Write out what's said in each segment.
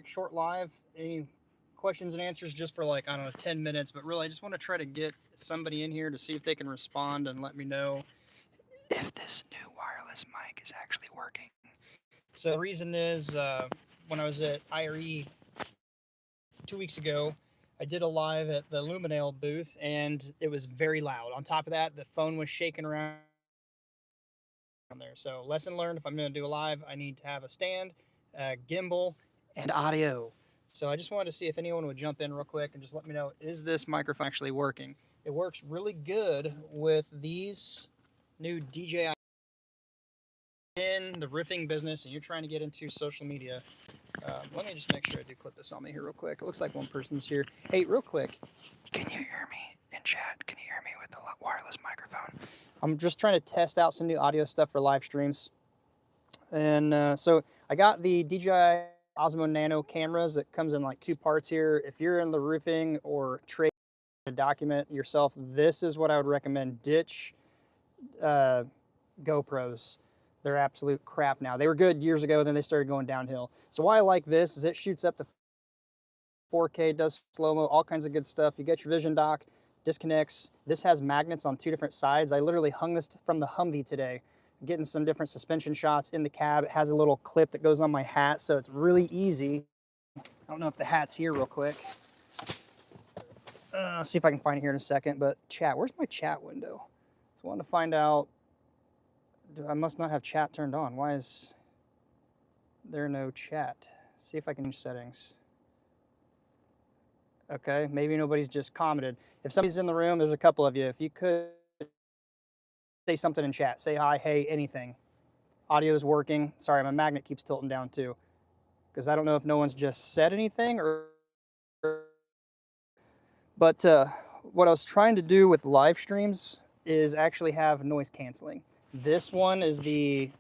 short live. Any questions and answers just for like, I don't know, 10 minutes. But really, I just want to try to get somebody in here to see if they can respond and let me know if this new wireless mic is actually working. So the reason is when I was at IRE 2 weeks ago, I did a live at the Luminale booth and it was very loud. On top of that, the phone was shaking around there. So lesson learned, if I'm going to do a live, I need to have a stand, gimbal, and audio. So I just wanted to see if anyone would jump in real quick and just let me know, is this microphone actually working? It works really good with these new DJI in the roofing business and you're trying to get into social media. Let me just make sure I do clip this on me here real quick. It looks like one person's here. Hey, real quick, can you hear me in chat? Can you hear me with the wireless microphone? I'm just trying to test out some new audio stuff for live streams. And so I got the DJI Osmo Nano cameras. It comes in like two parts here. If you're in the roofing or trade to document yourself, this is what I would recommend. Ditch GoPros. They're absolute crap now. They were good years ago, then they started going downhill. So why I like this is it shoots up to 4K, does slow-mo, all kinds of good stuff. You get your vision dock, disconnects. This has magnets on two different sides. I literally hung this from the Humvee today, getting some different suspension shots in the cab. It has a little clip that goes on my hat, so it's really easy. I don't know if the hat's here real quick. I'll see if I can find it here in a second, but chat, where's my chat window? So I wanted to find out, I must not have chat turned on. Why is there no chat? See if I can change settings. Okay, maybe nobody's just commented. If somebody's in the room, there's a couple of you. If you could say something in chat, say hi, hey, anything. Audio is working. Sorry, my magnet keeps tilting down too. Because I don't know if no one's just said anything or... But what I was trying to do with live streams is actually have noise canceling. This one is the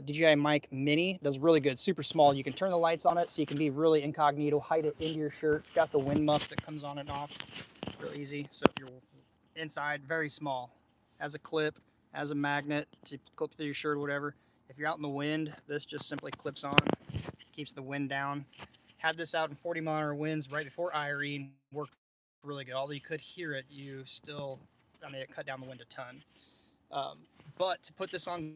DJI Mic Mini. It does really good, super small. You can turn the lights on it so you can be really incognito, hide it into your shirt. It's got the wind muff that comes on and off, real easy. So if you're inside, very small. Has a clip, has a magnet to clip through your shirt or whatever. If you're out in the wind, this just simply clips on, keeps the wind down. Had this out in 40-mile-an-hour winds right before IRE, worked really good. Although you could hear it, you still, I mean, it cut down the wind a ton. But to put this on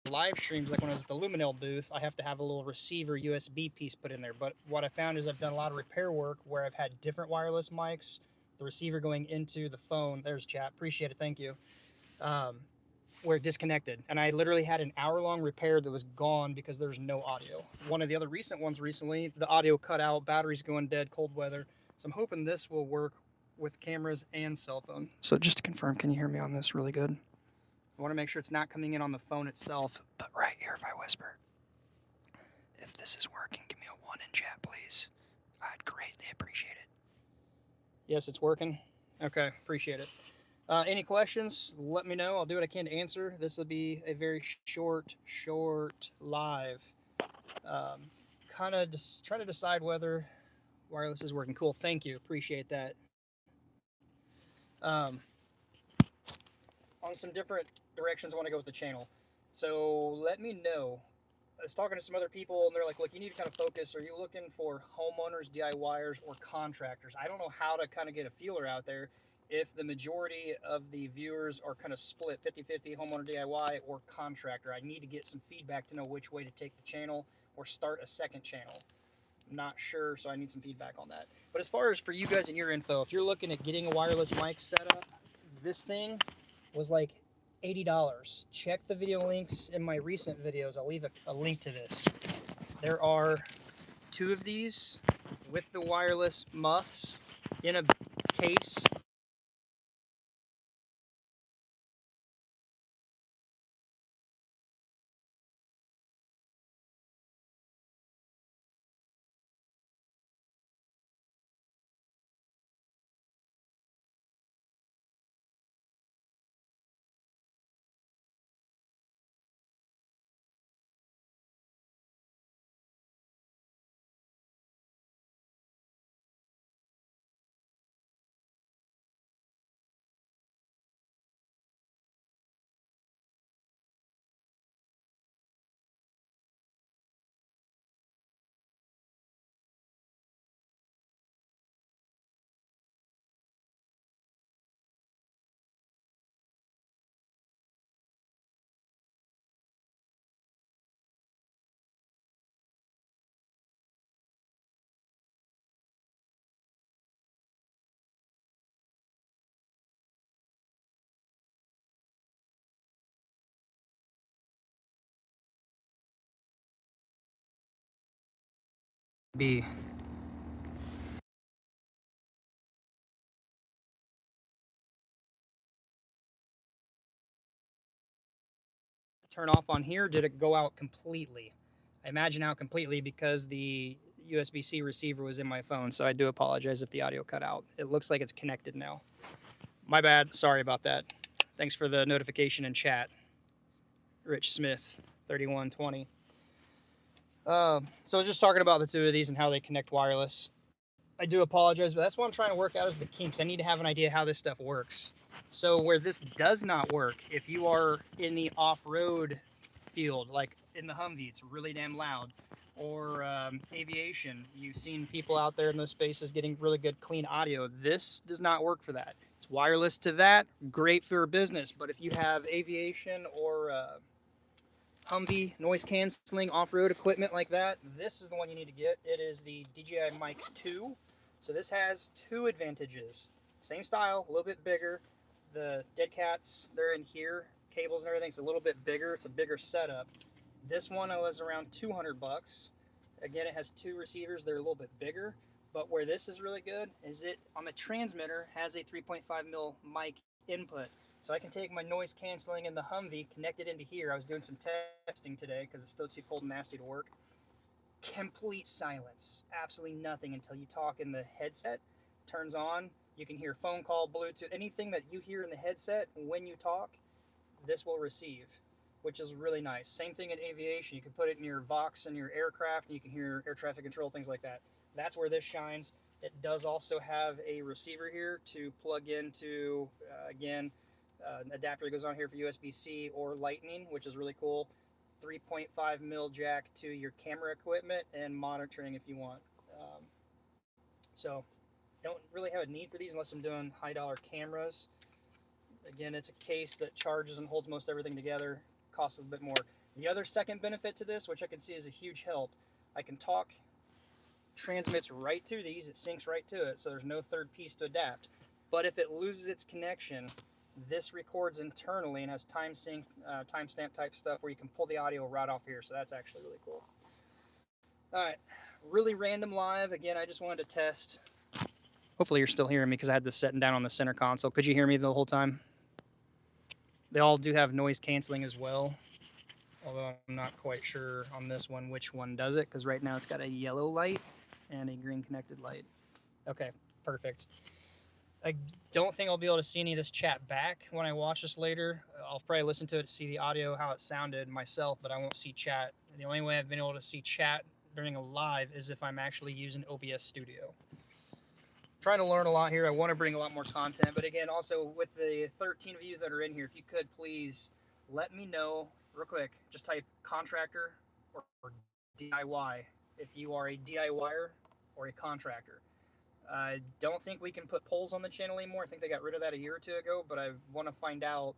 live streams, like when I was at the Luminale booth, I have to have a little receiver USB piece put in there. But what I found is I've done a lot of repair work where I've had different wireless mics, the receiver going into the phone. There's chat, appreciate it, thank you. Where it disconnected. And I literally had an hour-long repair that was gone because there's no audio. One of the other recent ones recently, the audio cut out, batteries going dead, cold weather. So I'm hoping this will work with cameras and cell phone. So just to confirm, can you hear me on this really good? I want to make sure it's not coming in on the phone itself, but right here if I whisper. If this is working, give me a 1 in chat, please. I'd greatly appreciate it. Yes, it's working? Okay, appreciate it. Any questions, let me know. I'll do what I can to answer. This will be a very short live. Kind of just trying to decide whether wireless is working. Cool, thank you, appreciate that. On some different directions I want to go with the channel. So let me know. I was talking to some other people and they're like, look, you need to kind of focus. Are you looking for homeowners, DIYers, or contractors? I don't know how to kind of get a feeler out there if the majority of the viewers are kind of split 50-50 homeowner DIY or contractor. I need to get some feedback to know which way to take the channel or start a second channel. I'm not sure, so I need some feedback on that. But as far as for you guys and your info, if you're looking at getting a wireless mic set up, this thing was like $80. Check the video links in my recent videos. I'll leave a link to this. There are 2 of these with the wireless muffs in a case. be. Turn off on here, did it go out completely? I imagine out completely because the USB-C receiver was in my phone, so I do apologize if the audio cut out. It looks like it's connected now. My bad, sorry about that. Thanks for the notification in chat. Rich Smith, 3120. So I was just talking about the two of these and how they connect wireless. I do apologize, but that's what I'm trying to work out is the kinks. I need to have an idea how this stuff works. So where this does not work, if you are in the off-road field, like in the Humvee, it's really damn loud, or aviation, you've seen people out there in those spaces getting really good clean audio. This does not work for that. It's wireless to that, great for business, but if you have aviation or Humvee noise canceling off-road equipment like that, this is the one you need to get. It is the DJI Mic 2. So this has two advantages. Same style, a little bit bigger. The dead cats, they're in here. Cables and everything's a little bit bigger. It's a bigger setup. This one was around 200 bucks. Again, it has two receivers. They're a little bit bigger. But where this is really good is it, on the transmitter, has a 3.5 mil mic input. So I can take my noise canceling in the Humvee, connect it into here. I was doing some testing today because it's still too cold and nasty to work. Complete silence, absolutely nothing until you talk in the headset. Turns on, you can hear phone call, Bluetooth, anything that you hear in the headset when you talk, this will receive, which is really nice. Same thing in aviation. You can put it in your Vox and your aircraft, and you can hear air traffic control, things like that. That's where this shines. It does also have a receiver here to plug into, again, an adapter that goes on here for USB-C or Lightning, which is really cool. 3.5 mil jack to your camera equipment and monitoring if you want. So don't really have a need for these unless I'm doing high dollar cameras. Again, it's a case that charges and holds most everything together, costs a bit more. The other second benefit to this, which I can see is a huge help, I can talk, transmits right to these, it syncs right to it, so there's no third piece to adapt. But if it loses its connection, this records internally and has timestamp type stuff where you can pull the audio right off here, so that's actually really cool. All right, really random live. Again, I just wanted to test. Hopefully you're still hearing me because I had this setting down on the center console. Could you hear me the whole time? They all do have noise canceling as well, although I'm not quite sure on this one which one does it, because right now it's got a yellow light and a green connected light. Okay, perfect. I don't think I'll be able to see any of this chat back when I watch this later. I'll probably listen to it to see the audio, how it sounded myself, but I won't see chat. The only way I've been able to see chat during a live is if I'm actually using OBS Studio. Trying to learn a lot here. I want to bring a lot more content, but again, also with the 13 of you that are in here, if you could please let me know real quick. Just type contractor or DIY if you are a DIYer or a contractor. I don't think we can put polls on the channel anymore. I think they got rid of that a year or two ago, but I want to find out.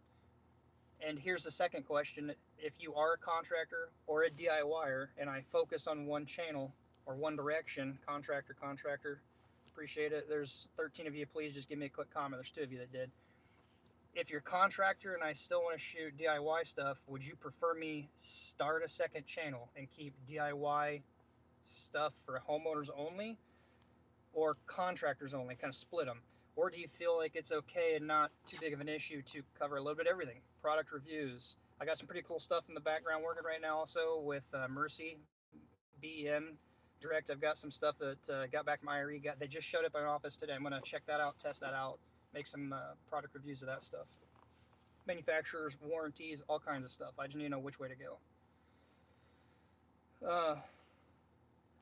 And here's the second question. If you are a contractor or a DIYer and I focus on one channel or one direction, contractor, appreciate it. There's 13 of you. Please just give me a quick comment. There's 2 of you that did. If you're a contractor and I still want to shoot DIY stuff, would you prefer me start a second channel and keep DIY stuff for homeowners only? Or contractors only, kind of split them? Or do you feel like it's okay and not too big of an issue to cover a little bit of everything? Product reviews. I got some pretty cool stuff in the background working right now also with Mercy, BEM Direct. I've got some stuff that got back from IRE. They just showed up in my office today. I'm going to check that out, test that out, make some product reviews of that stuff. Manufacturers, warranties, all kinds of stuff. I just need to know which way to go.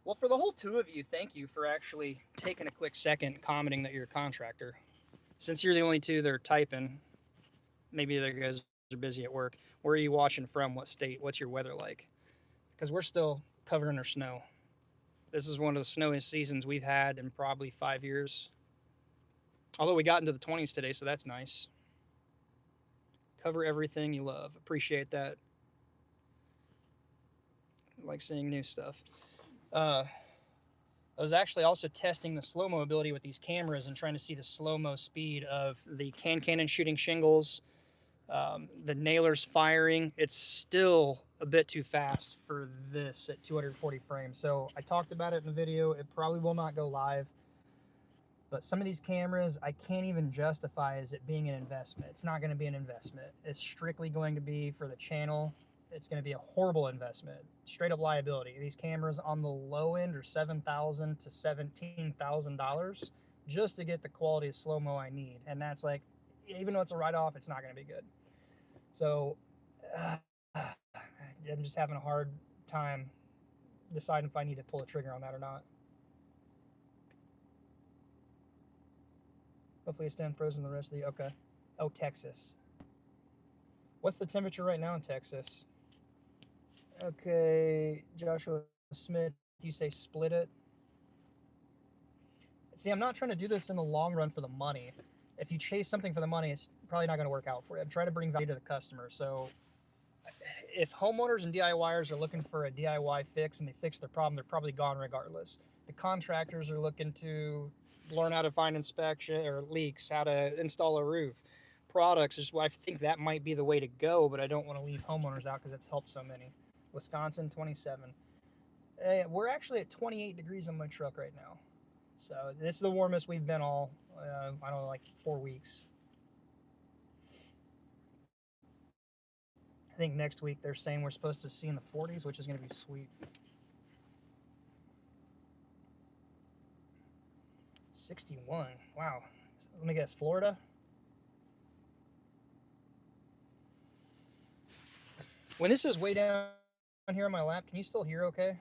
Well, for the whole 2 of you, thank you for actually taking a quick second commenting that you're a contractor. Since you're the only 2 that are typing, maybe the guys are busy at work. Where are you watching from? What state? What's your weather like? Because we're still covered under snow. This is one of the snowiest seasons we've had in probably 5 years. Although we got into the 20s today, so that's nice. Cover everything you love. Appreciate that. I like seeing new stuff. I was actually also testing the slow-mo ability with these cameras and trying to see the slow-mo speed of the cannon shooting shingles, the nailers firing. It's still a bit too fast for this at 240 frames. So I talked about it in the video. It probably will not go live. But some of these cameras, I can't even justify as it being an investment. It's not going to be an investment. It's strictly going to be for the channel. It's going to be a horrible investment. Straight up liability. These cameras on the low end are $7,000 to $17,000 just to get the quality of slow-mo I need. And that's like, even though it's a write-off, it's not going to be good. So I'm just having a hard time deciding if I need to pull the trigger on that or not. Hopefully it's staying frozen the rest of the, okay. Oh, Texas. What's the temperature right now in Texas? Okay, Joshua Smith, you say split it. See, I'm not trying to do this in the long run for the money. If you chase something for the money, it's probably not going to work out for you. I'm trying to bring value to the customer. So if homeowners and DIYers are looking for a DIY fix and they fix their problem, they're probably gone regardless. The contractors are looking to learn how to find inspection or leaks, how to install a roof. Products is what I think that might be the way to go, but I don't want to leave homeowners out because it's helped so many. Wisconsin, 27. We're actually at 28 degrees on my truck right now. So this is the warmest we've been all, I don't know, like 4 weeks. I think next week they're saying we're supposed to see in the 40s, which is going to be sweet. 61. Wow. Let me guess, Florida? When this is way down here on my lap, can you still hear okay?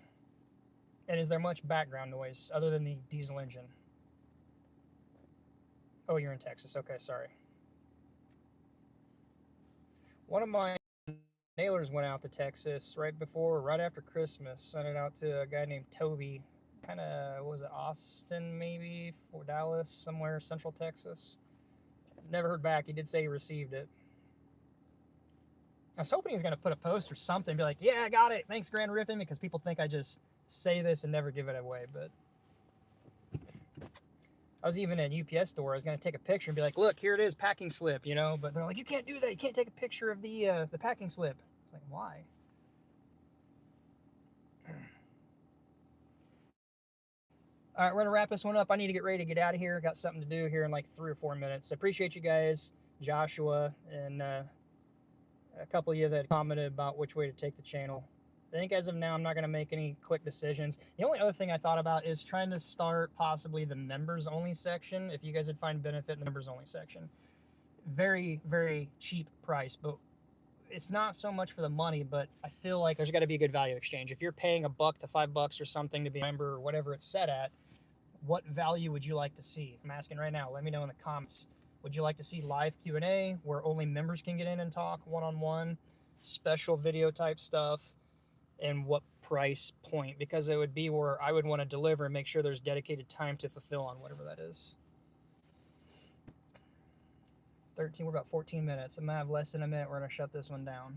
And is there much background noise other than the diesel engine? Oh, you're in Texas. Okay, sorry. One of my nailers went out to Texas right after Christmas. Sent it out to a guy named Toby. Kind of, what was it, Austin maybe, or Dallas, somewhere, Central Texas. Never heard back. He did say he received it. I was hoping he was going to put a post or something, be like, yeah, I got it. Thanks, Grand Riffin, because people think I just say this and never give it away. But I was even in a UPS store. I was going to take a picture and be like, look, here it is, packing slip, you know. But they're like, you can't do that. You can't take a picture of the packing slip. It's like, why? All right, we're going to wrap this one up. I need to get ready to get out of here. Got something to do here in like 3 or 4 minutes. I appreciate you guys, Joshua, and a couple of you that commented about which way to take the channel. I think as of now, I'm not going to make any quick decisions. The only other thing I thought about is trying to start possibly the members only section. If you guys would find benefit in the members only section. Very, very cheap price, but it's not so much for the money, but I feel like there's got to be a good value exchange. If you're paying $1 to $5 or something to be a member or whatever it's set at, what value would you like to see? I'm asking right now. Let me know in the comments. Would you like to see live Q&A where only members can get in and talk one-on-one, special video type stuff, and what price point? Because it would be where I would want to deliver and make sure there's dedicated time to fulfill on whatever that is. 13, we're about 14 minutes. I'm going to have less than a minute. We're going to shut this one down.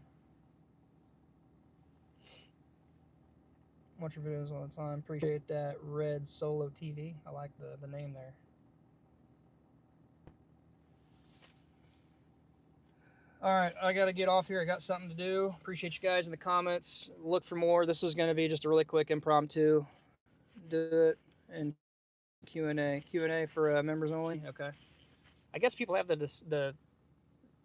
Watch your videos all the time. Appreciate that, Red Solo TV. I like the name there. All right, I got to get off here. I got something to do. Appreciate you guys in the comments. Look for more. This was going to be just a really quick impromptu. Do it and Q&A. Q&A for members only. Okay. I guess people have the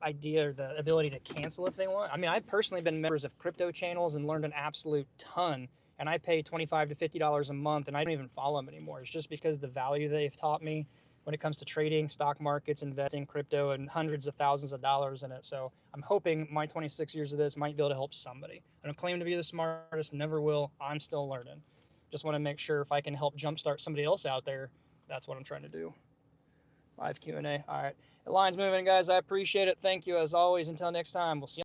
idea or the ability to cancel if they want. I mean, I've personally been members of crypto channels and learned an absolute ton. And I pay $25 to $50 a month, and I don't even follow them anymore. It's just because the value they've taught me when it comes to trading, stock markets, investing, crypto, and hundreds of thousands of dollars in it. So I'm hoping my 26 years of this might be able to help somebody. I don't claim to be the smartest, never will. I'm still learning. Just want to make sure if I can help jumpstart somebody else out there, that's what I'm trying to do. Live Q&A. All right. The line's moving, guys. I appreciate it. Thank you, as always. Until next time, we'll see you.